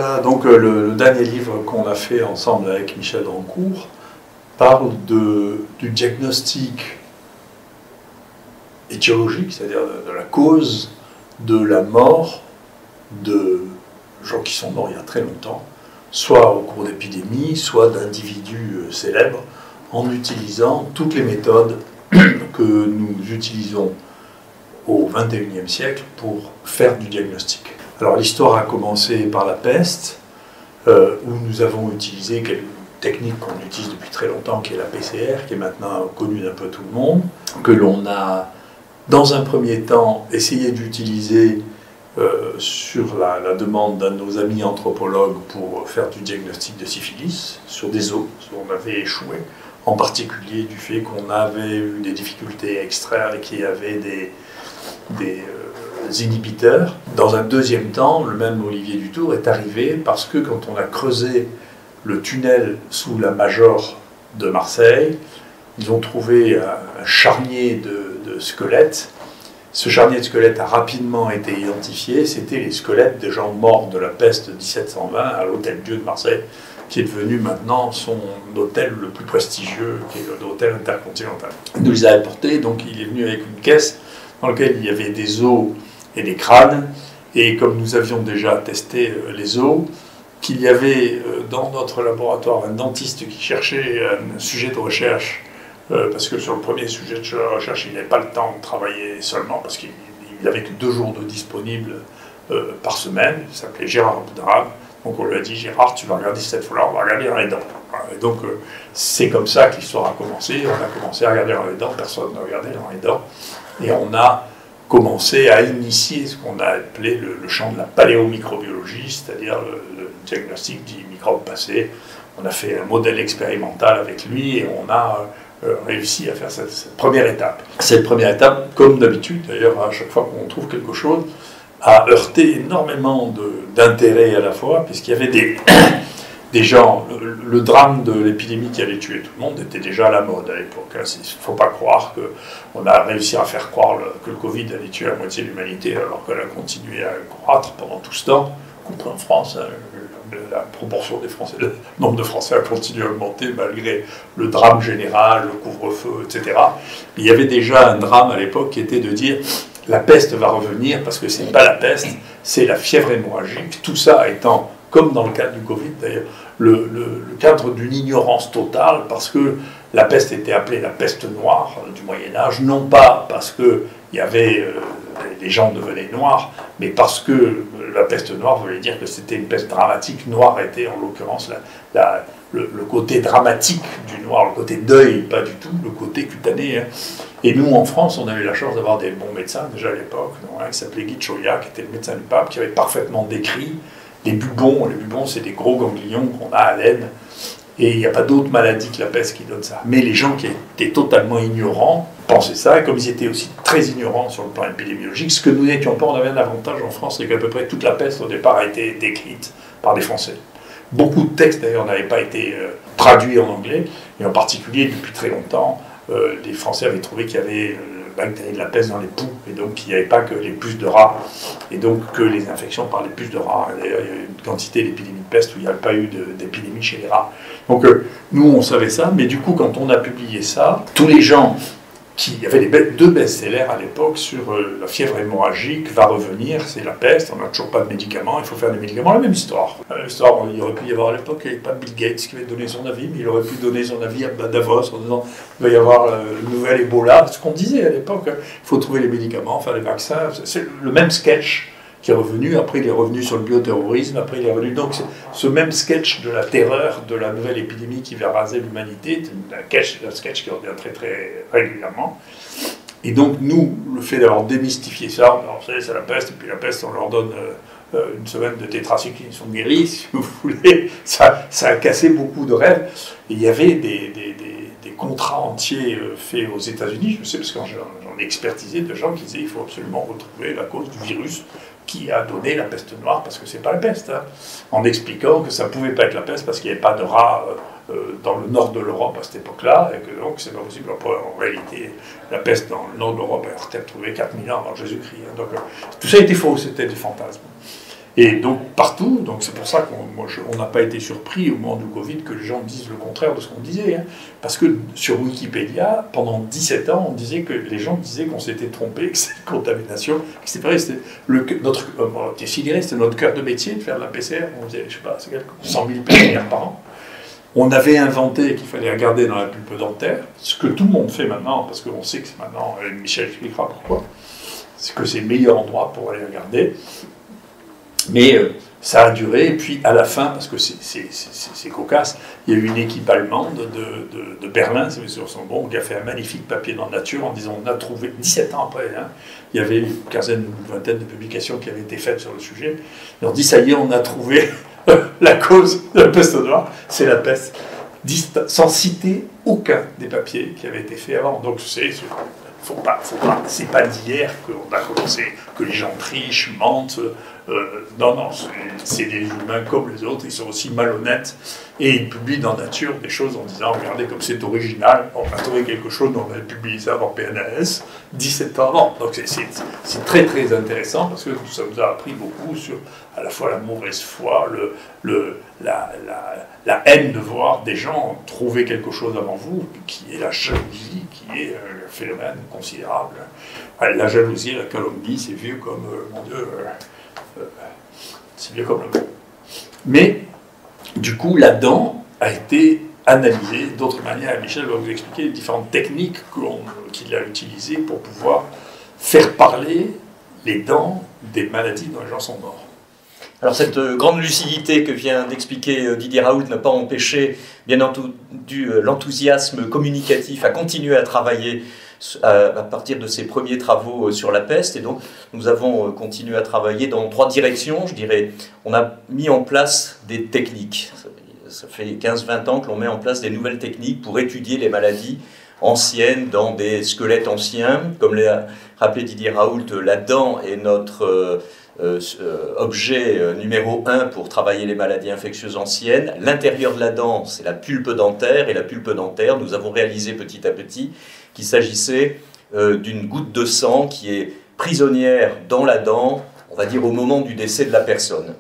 Voilà, donc le dernier livre qu'on a fait ensemble avec Michel Drancourt parle du diagnostic étiologique, c'est-à-dire de la cause de la mort de gens qui sont morts il y a très longtemps, soit au cours d'épidémies, soit d'individus célèbres, en utilisant toutes les méthodes que nous utilisons au XXIe siècle pour faire du diagnostic. Alors l'histoire a commencé par la peste, où nous avons utilisé quelques techniques qu'on utilise depuis très longtemps, qui est la PCR, qui est maintenant connue d'un peu tout le monde, que l'on a, dans un premier temps, essayé d'utiliser sur la demande d'un de nos amis anthropologues pour faire du diagnostic de syphilis sur des os. On avait échoué, en particulier du fait qu'on avait eu des difficultés à extraire et qu'il y avait des inhibiteurs. Dans un deuxième temps, le même Olivier Dutour est arrivé parce que quand on a creusé le tunnel sous la Major de Marseille, ils ont trouvé un charnier de squelettes. Ce charnier de squelettes a rapidement été identifié. C'était les squelettes des gens morts de la peste de 1720 à l'Hôtel Dieu de Marseille, qui est devenu maintenant son hôtel le plus prestigieux, qui est l'hôtel intercontinental. Il nous les a apportés, donc il est venu avec une caisse dans laquelle il y avait des os et des crânes. Et comme nous avions déjà testé les os, qu'il y avait dans notre laboratoire un dentiste qui cherchait un sujet de recherche, parce que sur le premier sujet de recherche, il n'avait pas le temps de travailler seulement, parce qu'il n'avait que 2 jours de disponibles par semaine. Il s'appelait Gérard Boudrame. Donc on lui a dit, Gérard, tu vas regarder cette fois-là, on va regarder dans les dents. Et donc c'est comme ça que l'histoire a commencé. On a commencé à regarder dans les dents, personne n'a regardé dans les dents. Et on a commencé à initier ce qu'on a appelé le champ de la paléomicrobiologie, c'est-à-dire le diagnostic du microbe passé. On a fait un modèle expérimental avec lui et on a réussi à faire cette première étape. Cette première étape, comme d'habitude, d'ailleurs, à chaque fois qu'on trouve quelque chose, a heurté énormément d'intérêt à la fois, puisqu'il y avait des gens, le drame de l'épidémie qui allait tuer tout le monde était déjà à la mode à l'époque. Il ne faut pas croire qu'on a réussi à faire croire que le Covid allait tuer la moitié de l'humanité, alors qu'elle a continué à croître pendant tout ce temps, y compris en France. La proportion des Français, le nombre de Français a continué à augmenter malgré le drame général, le couvre-feu, etc. Il y avait déjà un drame à l'époque qui était de dire la peste va revenir parce que ce n'est pas la peste, c'est la fièvre hémorragique. Tout ça étant, comme dans le cadre du Covid d'ailleurs, le cadre d'une ignorance totale, parce que la peste était appelée la peste noire du Moyen-Âge, non pas parce que les gens devenaient noirs, mais parce que la peste noire voulait dire que c'était une peste dramatique. Noir était en l'occurrence le côté dramatique du noir, le côté deuil, pas du tout le côté cutané. Et nous, en France, on a eu la chance d'avoir des bons médecins, déjà à l'époque, qui s'appelait Guy de Chauliac, qui était le médecin du pape, qui avait parfaitement décrit les bubons. Les bubons, c'est des gros ganglions qu'on a à l'aine, et il n'y a pas d'autre maladie que la peste qui donne ça. Mais les gens qui étaient totalement ignorants pensaient ça, et comme ils étaient aussi très ignorants sur le plan épidémiologique, ce que nous n'étions pas, on avait un avantage en France, c'est qu'à peu près toute la peste, au départ, a été décrite par des Français. Beaucoup de textes, d'ailleurs, n'avaient pas été traduits en anglais, et en particulier, depuis très longtemps, les Français avaient trouvé qu'il y avait la bactérie de la peste dans les poux, et donc qu'il n'y avait pas que les puces de rats, et donc que les infections par les puces de rats. D'ailleurs, il y a eu une quantité d'épidémies de peste où il n'y avait pas eu d'épidémie chez les rats. Donc nous, on savait ça, mais du coup, quand on a publié ça, tous les gens il y avait 2 best-sellers à l'époque sur la fièvre hémorragique va revenir, c'est la peste, on n'a toujours pas de médicaments, il faut faire des médicaments, la même histoire. L'histoire, il aurait pu y avoir à l'époque, il n'y avait pas Bill Gates qui avait donné son avis, mais il aurait pu donner son avis à Davos en disant il va y avoir le nouvel Ebola, ce qu'on disait à l'époque, il faut trouver les médicaments, faire les vaccins, c'est le même sketch qui est revenu, après il est revenu sur le bioterrorisme, après il est revenu, donc ce même sketch de la terreur de la nouvelle épidémie qui va raser l'humanité, c'est un sketch qui revient très très régulièrement. Et donc nous, le fait d'avoir démystifié ça, alors, vous savez, c'est la peste, et puis la peste on leur donne une semaine de tétracycline, ils sont guéris, si vous voulez, ça a cassé beaucoup de rêves. Et il y avait des contrats entiers faits aux États-Unis, je sais parce que j'en ai expertisé de gens qui disaient il faut absolument retrouver la cause du virus qui a donné la peste noire, parce que c'est pas la peste, hein, en expliquant que ça pouvait pas être la peste parce qu'il n'y avait pas de rats dans le nord de l'Europe à cette époque-là, et que donc c'est pas possible. En réalité, la peste dans le nord de l'Europe a été retrouvée 4000 ans avant Jésus-Christ. Hein, donc tout ça était faux, c'était des fantasmes. Et donc partout, donc c'est pour ça qu'on n'a pas été surpris au moment du Covid que les gens disent le contraire de ce qu'on disait. Hein. Parce que sur Wikipédia, pendant 17 ans, on disait que les gens disaient qu'on s'était trompé, que c'était une contamination. C'est vrai, c'était c'était notre cœur de métier de faire de la PCR. On faisait, je sais pas, 100 000 PCR par an. On avait inventé qu'il fallait regarder dans la pulpe dentaire, ce que tout le monde fait maintenant, parce qu'on sait que c'est maintenant, Michel expliquera pourquoi, c'est que c'est le meilleur endroit pour aller regarder. Mais ça a duré, et puis à la fin, parce que c'est cocasse, il y a eu une équipe allemande de Berlin, c'est sur son bon, qui a fait un magnifique papier dans Nature en disant on a trouvé, 17 ans après, hein, il y avait une quinzaine ou une vingtaine de publications qui avaient été faites sur le sujet. Ils ont dit ça y est, on a trouvé la cause de la peste noire, c'est la peste, sans citer aucun des papiers qui avaient été faits avant. Donc c'est pas d'hier qu'on a commencé, que les gens trichent, mentent. Non, c'est des humains comme les autres, ils sont aussi malhonnêtes. Et ils publient dans Nature des choses en disant regardez comme c'est original, on a trouvé quelque chose, on a publié ça avant PNAS 17 ans avant. Donc c'est très très intéressant parce que ça nous a appris beaucoup sur à la fois la mauvaise foi, la haine de voir des gens trouver quelque chose avant vous, qui est la jalousie, qui est un phénomène considérable. La jalousie et la calomnie, c'est vieux comme, mon Dieu, c'est vieux comme le monde. Mais, du coup, la dent a été analysée d'autres manières. Michel va vous expliquer les différentes techniques qu'il a utilisées pour pouvoir faire parler les dents des maladies dont les gens sont morts. Alors cette grande lucidité que vient d'expliquer Didier Raoult n'a pas empêché, bien entendu, l'enthousiasme communicatif à continuer à travailler à partir de ses premiers travaux sur la peste. Et donc nous avons continué à travailler dans 3 directions, je dirais. On a mis en place des techniques. Ça fait 15-20 ans que l'on met en place des nouvelles techniques pour étudier les maladies anciennes dans des squelettes anciens. Comme l'a rappelé Didier Raoult, la dent est notre objet numéro 1 pour travailler les maladies infectieuses anciennes. L'intérieur de la dent, c'est la pulpe dentaire, et la pulpe dentaire, nous avons réalisé petit à petit qu'il s'agissait d'une goutte de sang qui est prisonnière dans la dent, on va dire au moment du décès de la personne.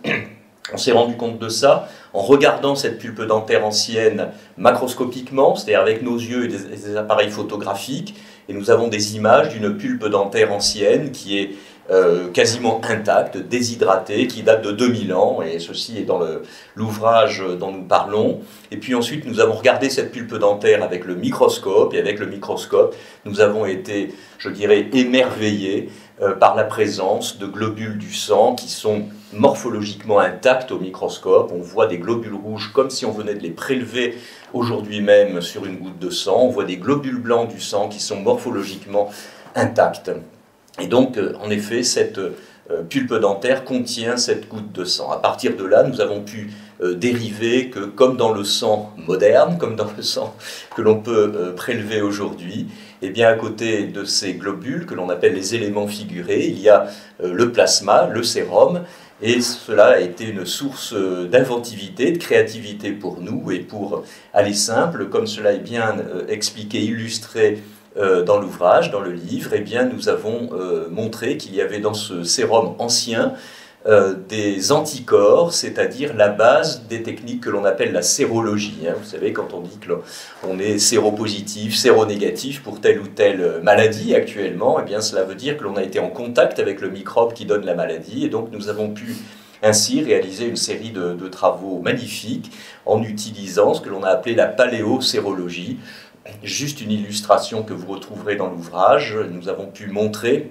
On s'est rendu compte de ça en regardant cette pulpe dentaire ancienne macroscopiquement, c'est-à-dire avec nos yeux et des appareils photographiques, et nous avons des images d'une pulpe dentaire ancienne qui est quasiment intacte, déshydratée, qui date de 2000 ans, et ceci est dans l'ouvrage dont nous parlons. Et puis ensuite, nous avons regardé cette pulpe dentaire avec le microscope, et avec le microscope, nous avons été, je dirais, émerveillés par la présence de globules du sang qui sont morphologiquement intacts au microscope. On voit des globules rouges comme si on venait de les prélever aujourd'hui même sur une goutte de sang. On voit des globules blancs du sang qui sont morphologiquement intacts. Et donc, en effet, cette pulpe dentaire contient cette goutte de sang. À partir de là, nous avons pu dériver que, comme dans le sang moderne, comme dans le sang que l'on peut prélever aujourd'hui, eh bien, à côté de ces globules, que l'on appelle les éléments figurés, il y a le plasma, le sérum, et cela a été une source d'inventivité, de créativité pour nous, et pour aller simple, comme cela est bien expliqué, illustré dans l'ouvrage, dans le livre, eh bien, nous avons montré qu'il y avait dans ce sérum ancien des anticorps, c'est-à-dire la base des techniques que l'on appelle la sérologie. Hein. Vous savez, quand on dit qu'on est séropositif, séronégatif pour telle ou telle maladie actuellement, eh bien, cela veut dire que l'on a été en contact avec le microbe qui donne la maladie, et donc nous avons pu ainsi réaliser une série de travaux magnifiques en utilisant ce que l'on a appelé la paléosérologie. Juste une illustration que vous retrouverez dans l'ouvrage. Nous avons pu montrer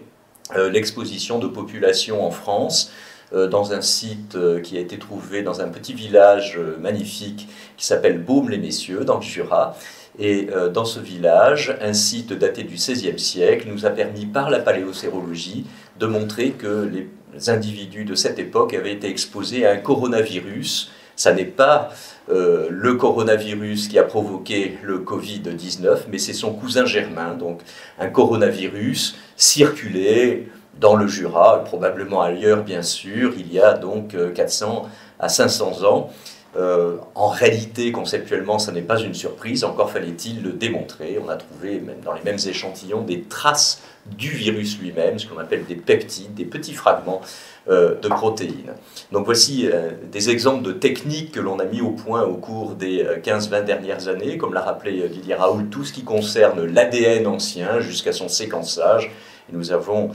l'exposition de populations en France dans un site qui a été trouvé dans un petit village magnifique qui s'appelle Baume-les-Messieurs, dans le Jura. Et dans ce village, un site daté du XVIe siècle nous a permis par la paléosérologie de montrer que les individus de cette époque avaient été exposés à un coronavirus. Ça n'est pas le coronavirus qui a provoqué le Covid-19, mais c'est son cousin germain, donc un coronavirus circulé dans le Jura, probablement ailleurs bien sûr, il y a donc 400 à 500 ans. En réalité, conceptuellement, ça n'est pas une surprise, encore fallait-il le démontrer. On a trouvé, même dans les mêmes échantillons, des traces du virus lui-même, ce qu'on appelle des peptides, des petits fragments de protéines. Donc voici des exemples de techniques que l'on a mis au point au cours des 15-20 dernières années, comme l'a rappelé Didier Raoult, tout ce qui concerne l'ADN ancien jusqu'à son séquençage. Et nous avons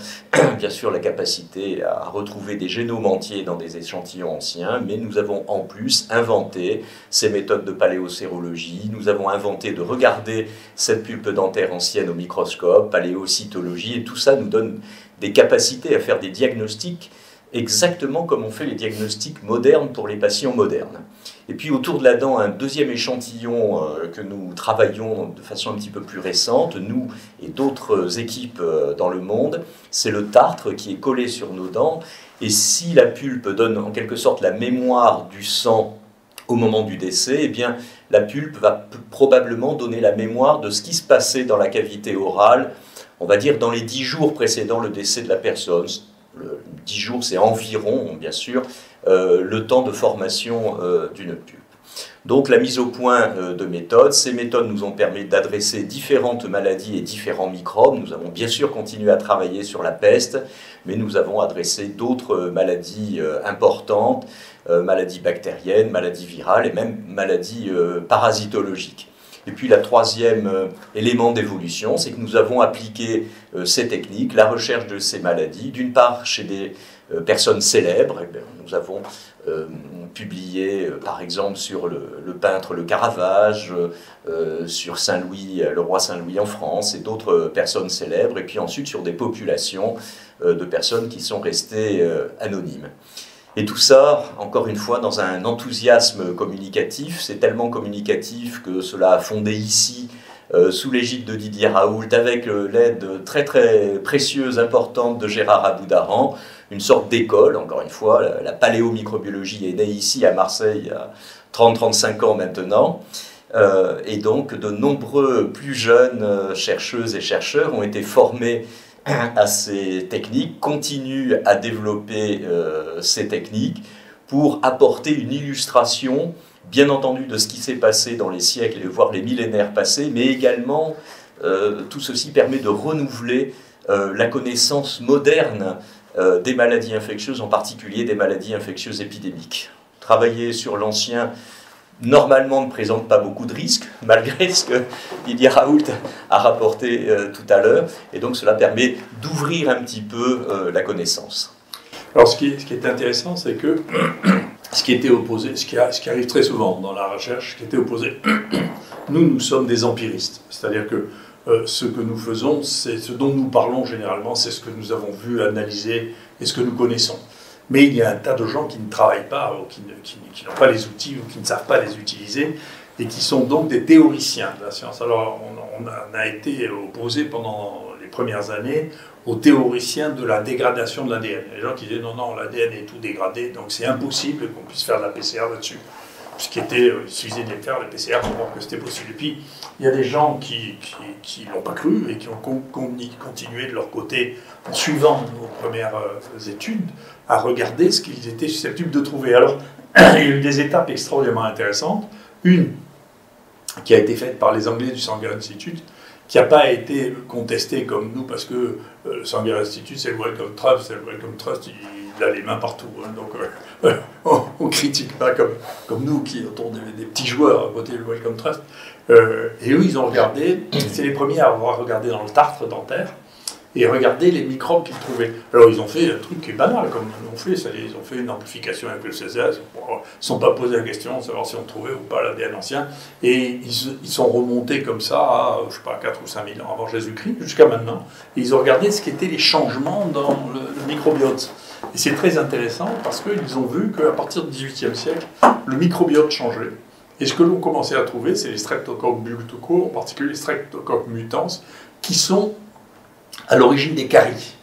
bien sûr la capacité à retrouver des génomes entiers dans des échantillons anciens, mais nous avons en plus inventé ces méthodes de paléosérologie, nous avons inventé de regarder cette pulpe dentaire ancienne au microscope, paléocytologie, et tout ça nous donne des capacités à faire des diagnostics exactement comme on fait les diagnostics modernes pour les patients modernes. Et puis autour de la dent, un deuxième échantillon que nous travaillons de façon un petit peu plus récente, nous et d'autres équipes dans le monde, c'est le tartre qui est collé sur nos dents. Et si la pulpe donne en quelque sorte la mémoire du sang au moment du décès, eh bien la pulpe va probablement donner la mémoire de ce qui se passait dans la cavité orale, on va dire dans les 10 jours précédant le décès de la personne. 10 jours, c'est environ, bien sûr, le temps de formation d'une pulpe. Donc la mise au point de méthodes, ces méthodes nous ont permis d'adresser différentes maladies et différents microbes. Nous avons bien sûr continué à travailler sur la peste, mais nous avons adressé d'autres maladies importantes, maladies bactériennes, maladies virales et même maladies parasitologiques. Et puis la troisième élément d'évolution, c'est que nous avons appliqué ces techniques, la recherche de ces maladies, d'une part chez des personnes célèbres. Nous avons publié par exemple sur le peintre Le Caravage, sur Saint-Louis, le roi Saint-Louis en France et d'autres personnes célèbres, et puis ensuite sur des populations de personnes qui sont restées anonymes. Et tout ça, encore une fois, dans un enthousiasme communicatif. C'est tellement communicatif que cela a fondé ici, sous l'égide de Didier Raoult, avec l'aide très très précieuse, importante de Gérard Aboudaran, une sorte d'école, encore une fois. La paléomicrobiologie est née ici à Marseille il y a 30-35 ans maintenant. Et donc de nombreux plus jeunes chercheuses et chercheurs ont été formés à ces techniques, continuent à développer ces techniques pour apporter une illustration, bien entendu, de ce qui s'est passé dans les siècles et voire les millénaires passés, mais également tout ceci permet de renouveler la connaissance moderne des maladies infectieuses, en particulier des maladies infectieuses épidémiques. Travailler sur l'ancien normalement ne présente pas beaucoup de risques, malgré ce que Didier Raoult a rapporté tout à l'heure, et donc cela permet d'ouvrir un petit peu la connaissance. Alors ce qui est intéressant, c'est que ce qui était opposé, ce qui arrive très souvent dans la recherche, ce qui était opposé, nous sommes des empiristes, c'est-à-dire que ce que nous faisons, c'est ce dont nous parlons généralement, c'est ce que nous avons vu, analysé et ce que nous connaissons. Mais il y a un tas de gens qui ne travaillent pas, ou qui n'ont pas les outils, ou qui ne savent pas les utiliser, et qui sont donc des théoriciens de la science. Alors, on a été opposé pendant les premières années aux théoriciens de la dégradation de l'ADN. Les gens qui disaient non, l'ADN est tout dégradé, donc c'est impossible qu'on puisse faire de la PCR là-dessus. Ce qui était, il suffisait de les faire, les PCR, pour voir que c'était possible. Et puis, il y a des gens qui l'ont pas cru et qui ont continué de leur côté, en suivant nos premières études, à regarder ce qu'ils étaient susceptibles de trouver. Alors, il y a eu des étapes extraordinairement intéressantes. Une qui a été faite par les Anglais du Sanger Institute, qui n'a pas été contestée comme nous, parce que le Sanger Institute, c'est le Wellcome Trust, il a les mains partout. Hein, donc, on ne critique pas comme nous, qui autour des petits joueurs à côté du Wellcome Trust. Et eux, ils ont regardé, c'est les premiers à avoir regardé dans le tartre dentaire, et regarder les microbes qu'ils trouvaient. Alors ils ont fait un truc qui est banal, comme ils l'ont fait, ils ont fait une amplification avec le CCS, ils ne sont pas posé la question de savoir si on trouvait ou pas l'ADN ancien, et ils sont remontés comme ça à, je sais pas, 4 ou 5 000 ans avant Jésus-Christ, jusqu'à maintenant, et ils ont regardé ce qu'étaient les changements dans le microbiote. Et c'est très intéressant parce qu'ils ont vu qu'à partir du XVIIIe siècle, le microbiote changeait. Et ce que l'on commençait à trouver, c'est les Streptococcus bucco, en particulier les Streptococcus mutans, qui sont à l'origine des caries.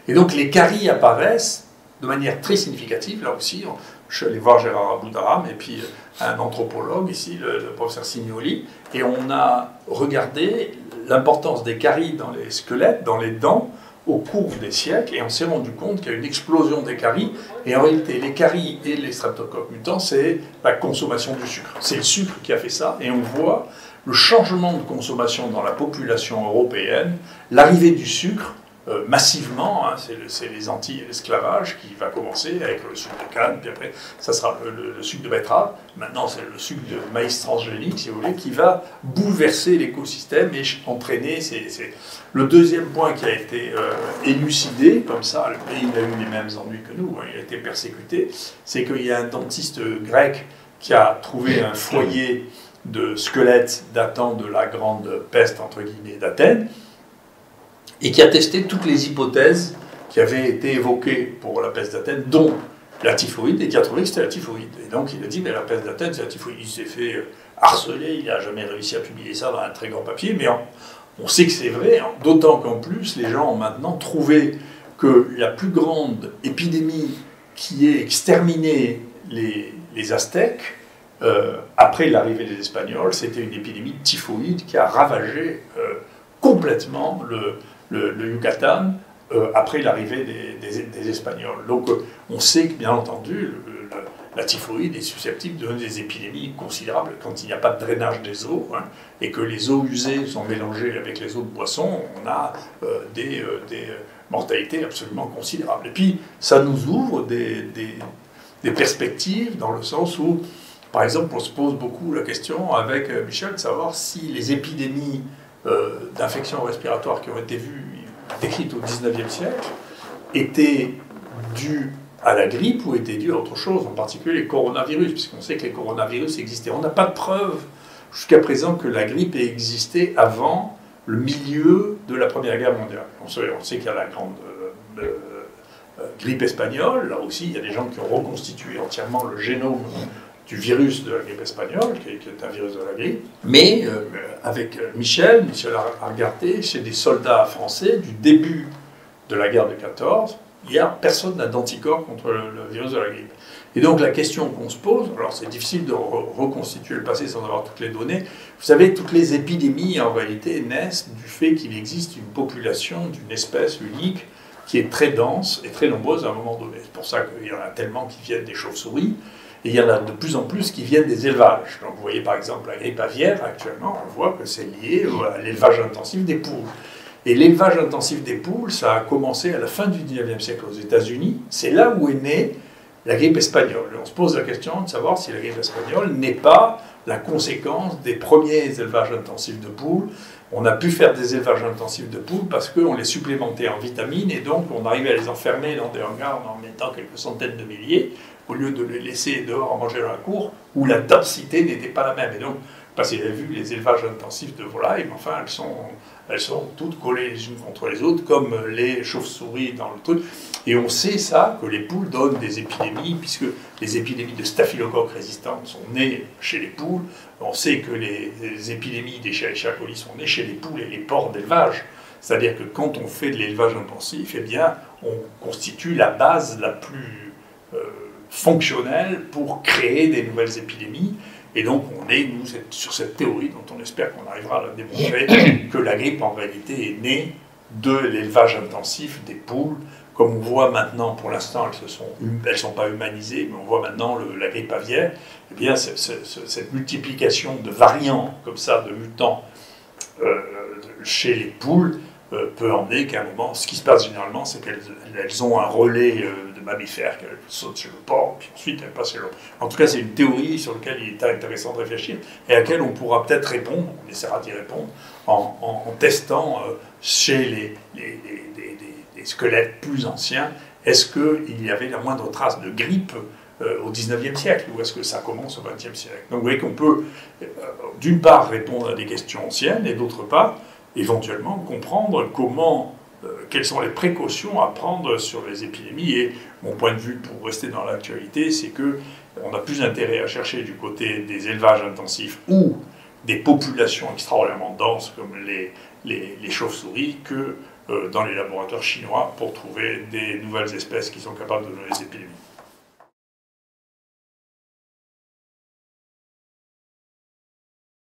Et donc les caries apparaissent de manière très significative. Là aussi, je suis allé voir Gérard Aboudaram et puis un anthropologue ici, le professeur Signoli, et on a regardé l'importance des caries dans les squelettes, dans les dents, au cours des siècles, et on s'est rendu compte qu'il y a une explosion des caries, et en réalité, les caries et les streptocoques mutants, c'est la consommation du sucre. C'est le sucre qui a fait ça, et on voit le changement de consommation dans la population européenne, l'arrivée du sucre, massivement, hein, c'est les Antilles et l'esclavage qui va commencer avec le sucre de canne, puis après ça sera le sucre de betterave, maintenant c'est le sucre de maïs transgénique, si vous voulez, qui va bouleverser l'écosystème et entraîner. Le deuxième point qui a été élucidé, comme ça, le pays a eu les mêmes ennuis que nous, hein, il a été persécuté, c'est qu'il y a un dentiste grec qui a trouvé un foyer de squelettes datant de la grande peste, entre guillemets, d'Athènes, et qui a testé toutes les hypothèses qui avaient été évoquées pour la peste d'Athènes, dont la typhoïde, et qui a trouvé que c'était la typhoïde. Et donc il a dit, mais la peste d'Athènes, c'est la typhoïde. Il s'est fait harceler, il n'a jamais réussi à publier ça dans un très grand papier, mais on sait que c'est vrai, hein, d'autant qu'en plus, les gens ont maintenant trouvé que la plus grande épidémie qui ait exterminé les Aztèques, après l'arrivée des Espagnols, c'était une épidémie de typhoïde qui a ravagé complètement le Yucatan après l'arrivée des Espagnols. Donc on sait que, bien entendu, la typhoïde est susceptible de donner des épidémies considérables quand il n'y a pas de drainage des eaux, hein, et que les eaux usées sont mélangées avec les eaux de boisson, on a des mortalités absolument considérables. Et puis ça nous ouvre des perspectives dans le sens où, par exemple, on se pose beaucoup la question avec Michel de savoir si les épidémies d'infections respiratoires qui ont été décrites au XIXe siècle étaient dues à la grippe ou étaient dues à autre chose, en particulier les coronavirus, puisqu'on sait que les coronavirus existaient. On n'a pas de preuve jusqu'à présent que la grippe ait existé avant le milieu de la Première Guerre mondiale. On sait qu'il y a la grande grippe espagnole, là aussi il y a des gens qui ont reconstitué entièrement le génome du virus de la grippe espagnole, qui est un virus de la grippe. Mais avec Michel a regardé chez des soldats français du début de la guerre de 14, personne n'a d'anticorps contre le virus de la grippe. Et donc la question qu'on se pose, alors c'est difficile de reconstituer le passé sans avoir toutes les données, vous savez, toutes les épidémies en réalité naissent du fait qu'il existe une population d'une espèce unique qui est très dense et très nombreuse à un moment donné. C'est pour ça qu'il y en a tellement qui viennent des chauves-souris, et il y en a de plus en plus qui viennent des élevages. Donc vous voyez par exemple la grippe aviaire, actuellement, on voit que c'est lié à l'élevage intensif des poules. Et l'élevage intensif des poules, ça a commencé à la fin du 19e siècle aux États-Unis. C'est là où est née la grippe espagnole. Et on se pose la question de savoir si la grippe espagnole n'est pas la conséquence des premiers élevages intensifs de poules. On a pu faire des élevages intensifs de poules parce qu'on les supplémentait en vitamines et donc on arrivait à les enfermer dans des hangars en mettant quelques centaines de milliers au lieu de les laisser dehors en manger dans la cour où la densité n'était pas la même. Et donc, parce qu'il a vu les élevages intensifs de volailles, mais enfin elles sont toutes collées les unes contre les autres comme les chauves-souris dans le truc. Et on sait ça, que les poules donnent des épidémies, puisque les épidémies de staphylocoques résistantes sont nées chez les poules. On sait que les épidémies d'Escherichia coli sont nées chez les poules et les porcs d'élevage. C'est-à-dire que quand on fait de l'élevage intensif, eh bien, on constitue la base la plus fonctionnelle pour créer des nouvelles épidémies. Et donc on est, nous, sur cette théorie dont on espère qu'on arrivera à la démontrer, que la grippe en réalité est née de l'élevage intensif des poules. Comme on voit maintenant, pour l'instant, elles ne sont pas humanisées, mais on voit maintenant la grippe aviaire, eh bien cette multiplication de variants, comme ça, de mutants chez les poules, peut emmener qu'à un moment, ce qui se passe généralement, c'est qu'elles ont un relais de mammifères, qu'elles sautent sur le porc, puis ensuite elles passent sur l'autre. En tout cas, c'est une théorie sur laquelle il est intéressant de réfléchir, et à laquelle on pourra peut-être répondre, on essaiera d'y répondre, en testant chez les squelettes plus anciens, est-ce qu'il y avait la moindre trace de grippe au XIXe siècle, ou est-ce que ça commence au XXe siècle? Donc vous voyez qu'on peut, d'une part, répondre à des questions anciennes, et d'autre part, éventuellement comprendre quelles sont les précautions à prendre sur les épidémies. Et mon point de vue, pour rester dans l'actualité, c'est qu'on a plus intérêt à chercher du côté des élevages intensifs ou des populations extraordinairement denses comme les chauves-souris que dans les laboratoires chinois pour trouver des nouvelles espèces qui sont capables de donner des épidémies.